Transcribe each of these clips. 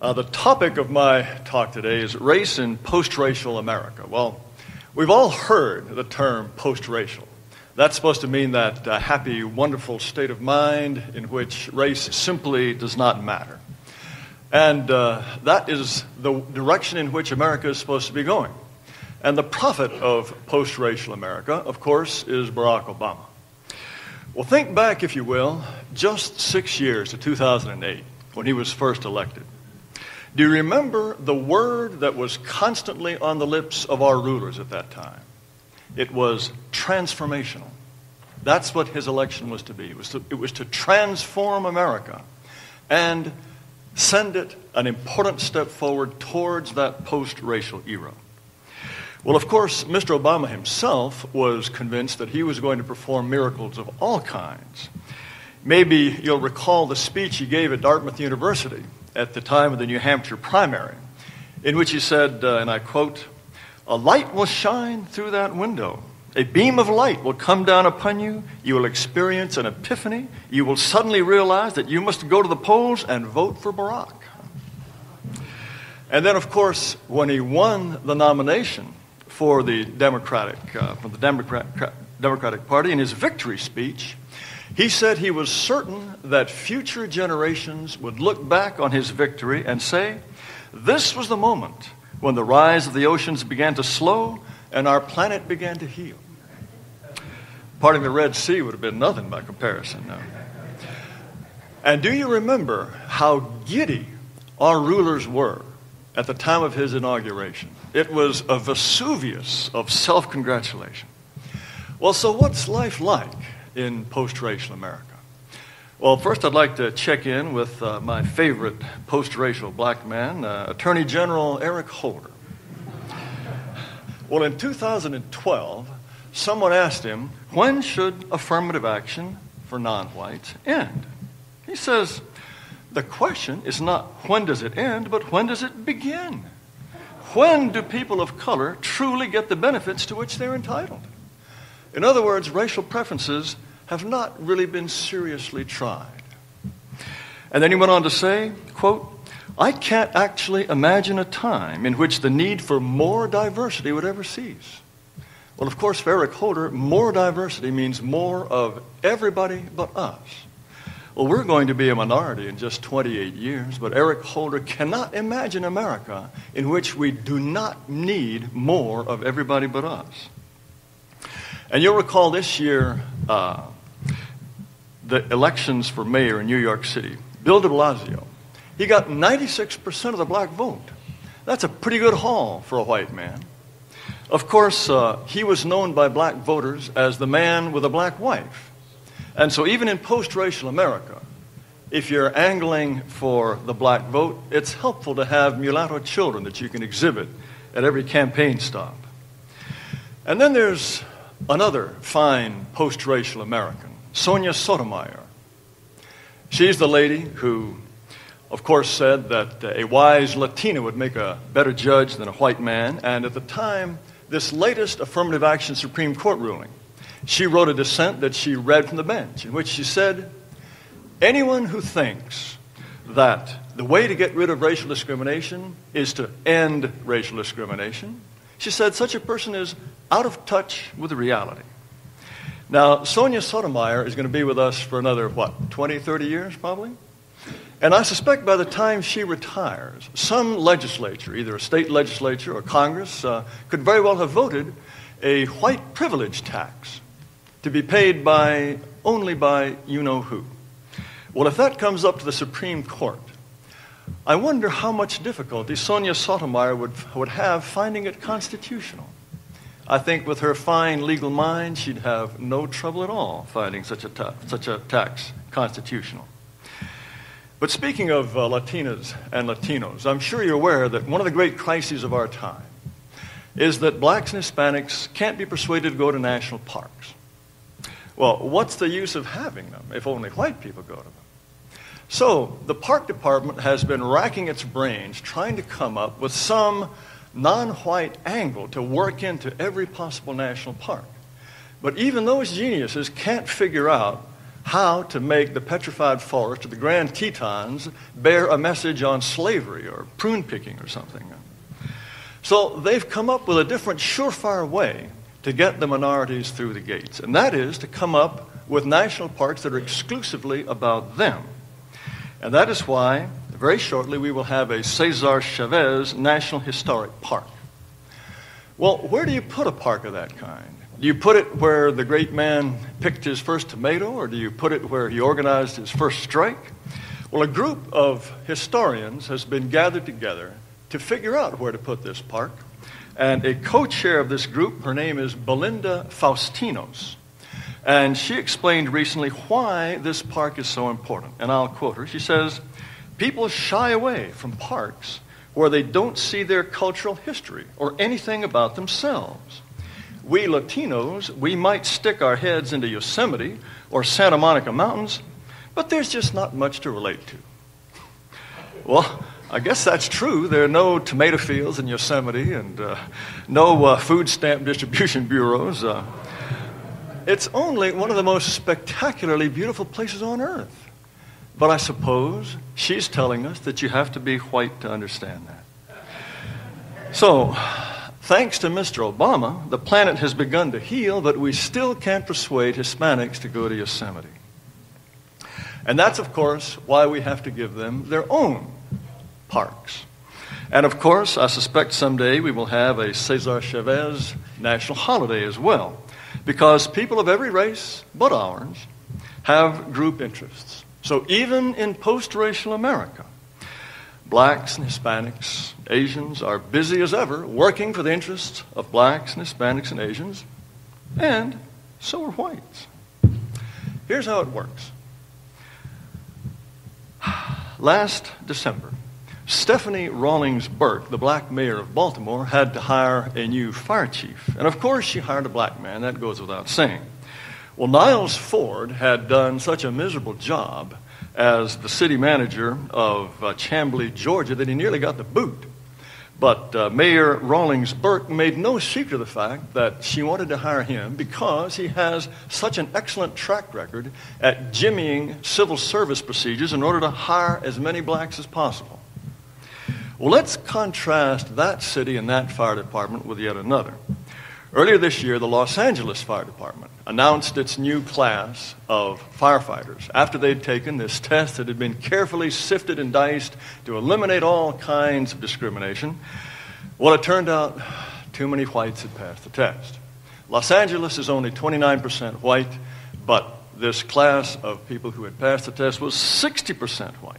The topic of my talk today is race in post-racial America. Well, we've all heard the term post-racial. That's supposed to mean that happy, wonderful state of mind in which race simply does not matter. And that is the direction in which America is supposed to be going. And the prophet of post-racial America, of course, is Barack Obama. Well, think back, if you will, just 6 years to 2008, when he was first elected. Do you remember the word that was constantly on the lips of our rulers at that time? It was transformational. That's what his election was to be. It was to transform America and send it an important step forward towards that post-racial era. Well, of course, Mr. Obama himself was convinced that he was going to perform miracles of all kinds. Maybe you'll recall the speech he gave at Dartmouth University at the time of the New Hampshire primary, in which he said, and I quote, "A light will shine through that window. A beam of light will come down upon you. You will experience an epiphany. You will suddenly realize that you must go to the polls and vote for Barack." And then, of course, when he won the nomination for the Democratic Party in his victory speech, he said he was certain that future generations would look back on his victory and say, "This was the moment when the rise of the oceans began to slow and our planet began to heal." Parting the Red Sea would have been nothing by comparison. No. And do you remember how giddy our rulers were at the time of his inauguration? It was a Vesuvius of self-congratulation. Well, so what's life like in post-racial America? Well, first I'd like to check in with my favorite post-racial black man, Attorney General Eric Holder. Well, in 2012, someone asked him, when should affirmative action for non-whites end? He says, the question is not when does it end, but when does it begin? When do people of color truly get the benefits to which they're entitled? In other words, racial preferences have not really been seriously tried. And then he went on to say, quote, "I can't actually imagine a time in which the need for more diversity would ever cease." Well, of course, for Eric Holder, more diversity means more of everybody but us. Well, we're going to be a minority in just 28 years, but Eric Holder cannot imagine America in which we do not need more of everybody but us. And you'll recall this year, the elections for mayor in New York City. Bill de Blasio, he got 96% of the black vote. That's a pretty good haul for a white man. Of course, he was known by black voters as the man with a black wife. And so even in post-racial America, if you're angling for the black vote, it's helpful to have mulatto children that you can exhibit at every campaign stop. And then there's another fine post-racial American, Sonia Sotomayor. She's the lady who, of course, said that a wise Latina would make a better judge than a white man. And at the time, this latest affirmative action Supreme Court ruling, she wrote a dissent that she read from the bench, in which she said, anyone who thinks that the way to get rid of racial discrimination is to end racial discrimination, she said such a person is out of touch with reality. Now, Sonia Sotomayor is going to be with us for another, 20, 30 years probably? And I suspect by the time she retires, some legislature, either a state legislature or Congress, could very well have voted a white privilege tax to be paid only by you-know-who. Well, if that comes up to the Supreme Court, I wonder how much difficulty Sonia Sotomayor would have finding it constitutional. I think with her fine legal mind, she'd have no trouble at all finding such a tax constitutional. But speaking of Latinas and Latinos, I'm sure you're aware that one of the great crises of our time is that blacks and Hispanics can't be persuaded to go to national parks. Well, what's the use of having them if only white people go to them? So the park department has been racking its brains trying to come up with some non-white angle to work into every possible national park. But even those geniuses can't figure out how to make the petrified forest of the Grand Tetons bear a message on slavery or prune picking or something. So they've come up with a different surefire way to get the minorities through the gates, and that is to come up with national parks that are exclusively about them. And that is why, very shortly, we will have a Cesar Chavez National Historic Park. Well, where do you put a park of that kind? Do you put it where the great man picked his first tomato, or do you put it where he organized his first strike? Well, a group of historians has been gathered together to figure out where to put this park. And a co-chair of this group, her name is Belinda Faustinos. And she explained recently why this park is so important. And I'll quote her. She says, "People shy away from parks where they don't see their cultural history or anything about themselves. We Latinos, we might stick our heads into Yosemite or Santa Monica Mountains, but there's just not much to relate to." Well, I guess that's true. There are no tomato fields in Yosemite and no food stamp distribution bureaus. It's only one of the most spectacularly beautiful places on earth. But I suppose she's telling us that you have to be white to understand that. So, thanks to Mr. Obama, the planet has begun to heal, but we still can't persuade Hispanics to go to Yosemite. And that's, of course, why we have to give them their own parks. And, of course, I suspect someday we will have a Cesar Chavez national holiday as well, because people of every race but ours have group interests. So even in post-racial America, blacks and Hispanics, Asians are busy as ever working for the interests of blacks and Hispanics and Asians, and so are whites. Here's how it works. Last December, Stephanie Rawlings Burke, the black mayor of Baltimore, had to hire a new fire chief. And of course she hired a black man, that goes without saying. Well, Niles Ford had done such a miserable job as the city manager of Chamblee, Georgia, that he nearly got the boot. But Mayor Rawlings Burke made no secret of the fact that she wanted to hire him because he has such an excellent track record at jimmying civil service procedures in order to hire as many blacks as possible. Well, let's contrast that city and that fire department with yet another. Earlier this year, the Los Angeles Fire Department announced its new class of firefighters after they'd taken this test that had been carefully sifted and diced to eliminate all kinds of discrimination. Well, it turned out too many whites had passed the test. Los Angeles is only 29% white, but this class of people who had passed the test was 60% white.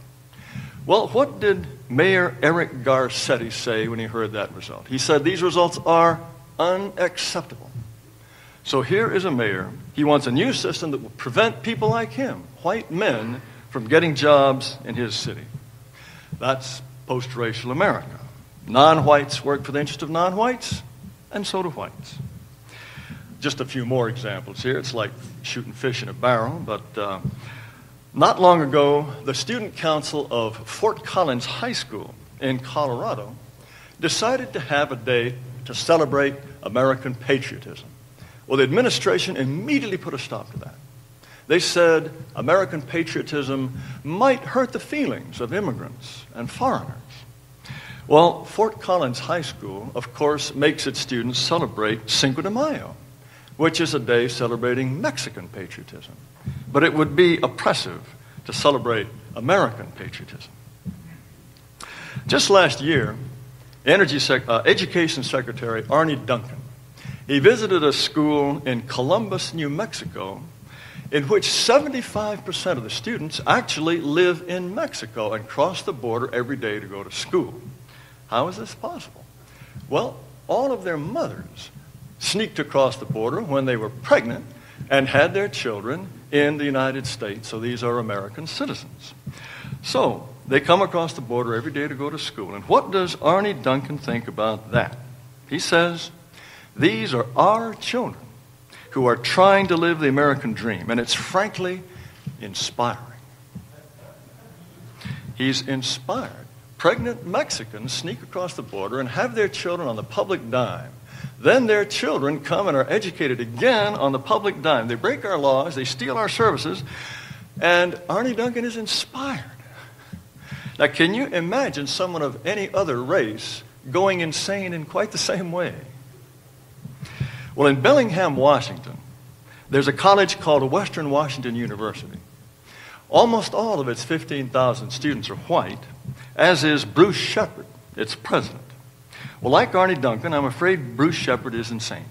Well, what did Mayor Eric Garcetti say when he heard that result? He said, "These results are unacceptable." So here is a mayor. He wants a new system that will prevent people like him, white men, from getting jobs in his city. That's post-racial America. Non-whites work for the interest of non-whites, and so do whites. Just a few more examples here. It's like shooting fish in a barrel, but not long ago, the Student Council of Fort Collins High School in Colorado decided to have a day to celebrate American patriotism. Well, the administration immediately put a stop to that. They said American patriotism might hurt the feelings of immigrants and foreigners. Well, Fort Collins High School, of course, makes its students celebrate Cinco de Mayo, which is a day celebrating Mexican patriotism. But it would be oppressive to celebrate American patriotism. Just last year, Education Secretary Arne Duncan, he visited a school in Columbus, New Mexico, in which 75% of the students actually live in Mexico and cross the border every day to go to school. How is this possible? Well, all of their mothers sneaked across the border when they were pregnant and had their children in the United States, so these are American citizens. So they come across the border every day to go to school. And what does Arne Duncan think about that? He says, these are our children who are trying to live the American dream, and it's frankly inspiring. He's inspired. Pregnant Mexicans sneak across the border and have their children on the public dime. Then their children come and are educated again on the public dime. They break our laws, they steal our services, And Arnie Duncan is inspired. Now, can you imagine someone of any other race going insane in quite the same way? Well, in Bellingham, Washington, there's a college called Western Washington University. Almost all of its 15,000 students are white, as is Bruce Shepard, its president. Well, like Arnie Duncan, I'm afraid Bruce Shepard is insane.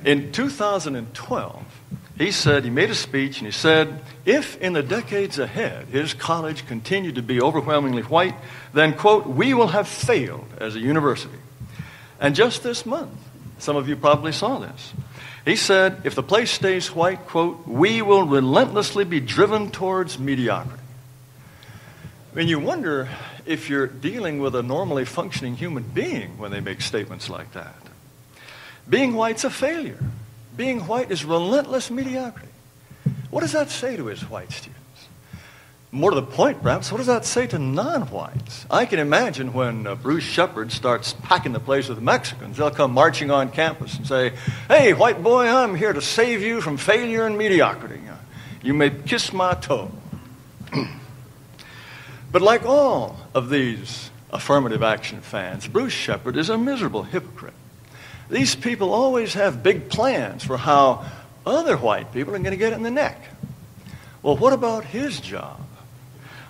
In 2012, he made a speech and he said, if in the decades ahead his college continued to be overwhelmingly white, then, quote, we will have failed as a university. And just this month, some of you probably saw this, he said, if the place stays white, quote, we will relentlessly be driven towards mediocrity. I mean, you wonder if you're dealing with a normally functioning human being when they make statements like that. Being white's a failure. Being white is relentless mediocrity. What does that say to his white students? More to the point, perhaps, what does that say to non-whites? I can imagine when Bruce Shepard starts packing the place with Mexicans, they'll come marching on campus and say, hey, white boy, I'm here to save you from failure and mediocrity. You may kiss my toe. But like all of these affirmative action fans, Bruce Shepard is a miserable hypocrite. These people always have big plans for how other white people are going to get it in the neck. Well, what about his job?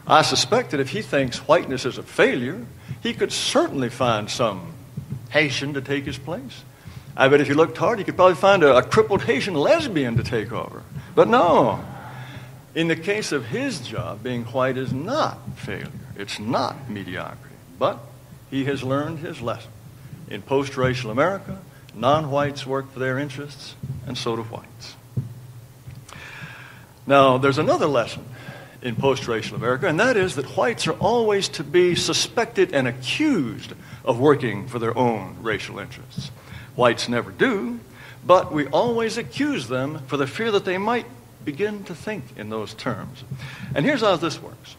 I suspect that if he thinks whiteness is a failure, he could certainly find some Haitian to take his place. I bet if he looked hard, he could probably find a crippled Haitian lesbian to take over. But no. In the case of his job, being white is not failure. It's not mediocrity. But he has learned his lesson. In post-racial America, non-whites work for their interests, and so do whites. Now, there's another lesson in post-racial America, and that is that whites are always to be suspected and accused of working for their own racial interests. Whites never do, but we always accuse them for the fear that they might begin to think in those terms. And here's how this works.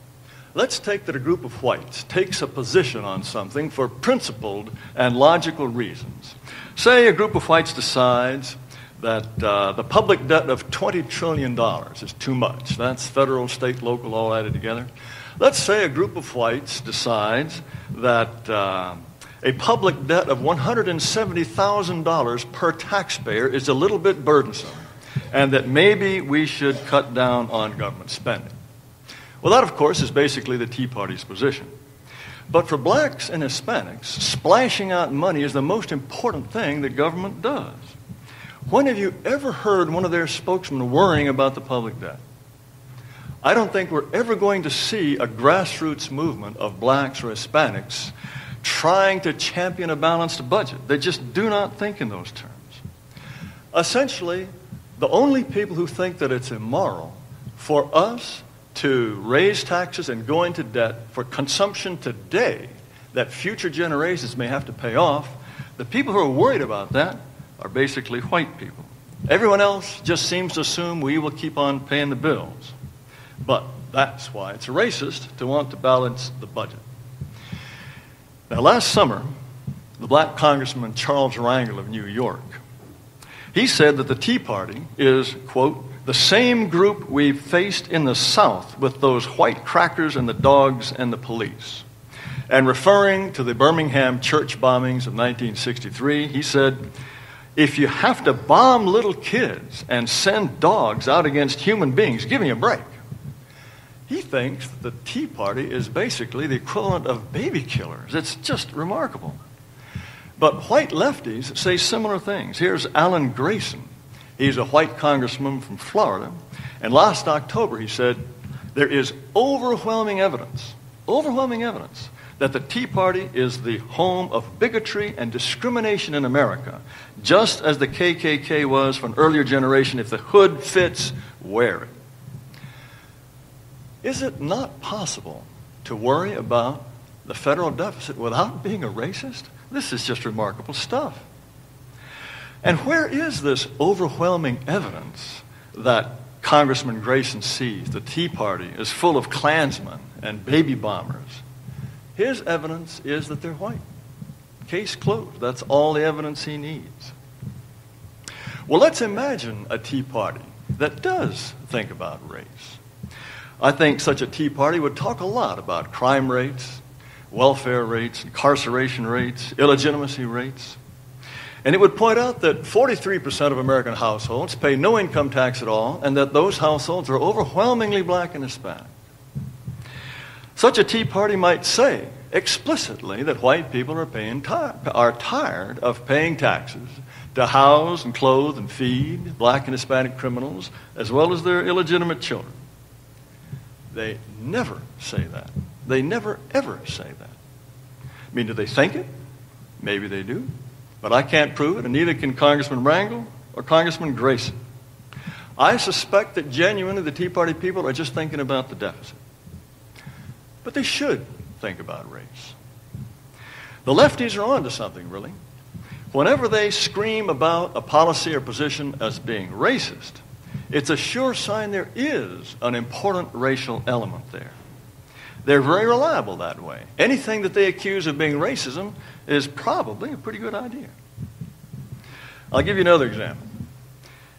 Let's take that a group of whites takes a position on something for principled and logical reasons. Say a group of whites decides that the public debt of $20 trillion is too much. That's federal, state, local, all added together. Let's say a group of whites decides that a public debt of $170,000 per taxpayer is a little bit burdensome, and that maybe we should cut down on government spending. Well, that, of course, is basically the Tea Party's position. But for blacks and Hispanics, splashing out money is the most important thing that government does. When have you ever heard one of their spokesmen worrying about the public debt? I don't think we're ever going to see a grassroots movement of blacks or Hispanics trying to champion a balanced budget. They just do not think in those terms. Essentially, the only people who think that it's immoral for us to raise taxes and go into debt for consumption today that future generations may have to pay off, the people who are worried about that are basically white people. Everyone else just seems to assume we will keep on paying the bills. But that's why it's racist to want to balance the budget. Now, last summer, the black congressman Charles Rangel of New York, he said that the Tea Party is, quote, the same group we faced in the South with those white crackers and the dogs and the police. And referring to the Birmingham church bombings of 1963, he said, if you have to bomb little kids and send dogs out against human beings, give me a break. He thinks that the Tea Party is basically the equivalent of baby killers. It's just remarkable. But white lefties say similar things. Here's Alan Grayson. He's a white congressman from Florida. And last October he said, there is overwhelming evidence that the Tea Party is the home of bigotry and discrimination in America, just as the KKK was for an earlier generation. If the hood fits, wear it. Is it not possible to worry about the federal deficit without being a racist? This is just remarkable stuff. And where is this overwhelming evidence that Congressman Grayson sees the Tea Party is full of Klansmen and baby bombers? His evidence is that they're white. Case closed. That's all the evidence he needs. Well, let's imagine a Tea Party that does think about race. I think such a Tea Party would talk a lot about crime rates, welfare rates, incarceration rates, illegitimacy rates. And it would point out that 43% of American households pay no income tax at all, and that those households are overwhelmingly black and Hispanic. Such a Tea Party might say explicitly that white people are tired of paying taxes to house and clothe and feed black and Hispanic criminals, as well as their illegitimate children. They never say that. They never, ever say that. I mean, do they think it? Maybe they do. But I can't prove it, and neither can Congressman Rangel or Congressman Grayson. I suspect that genuinely the Tea Party people are just thinking about the deficit. But they should think about race. The lefties are on to something, really. Whenever they scream about a policy or position as being racist, it's a sure sign there is an important racial element there. They're very reliable that way. Anything that they accuse of being racism is probably a pretty good idea. I'll give you another example.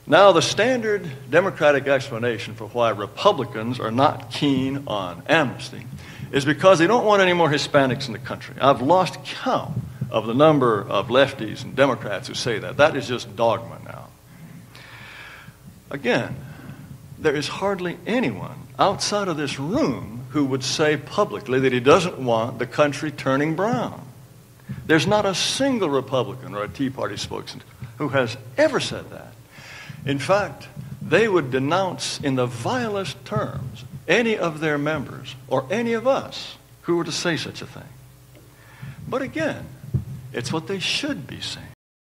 Now, the standard Democratic explanation for why Republicans are not keen on amnesty is because they don't want any more Hispanics in the country. I've lost count of the number of lefties and Democrats who say that. That is just dogma now. Again, there is hardly anyone outside of this room who would say publicly that he doesn't want the country turning brown. There's not a single Republican or a Tea Party spokesman who has ever said that. In fact, they would denounce in the vilest terms any of their members or any of us who were to say such a thing. But again, it's what they should be saying.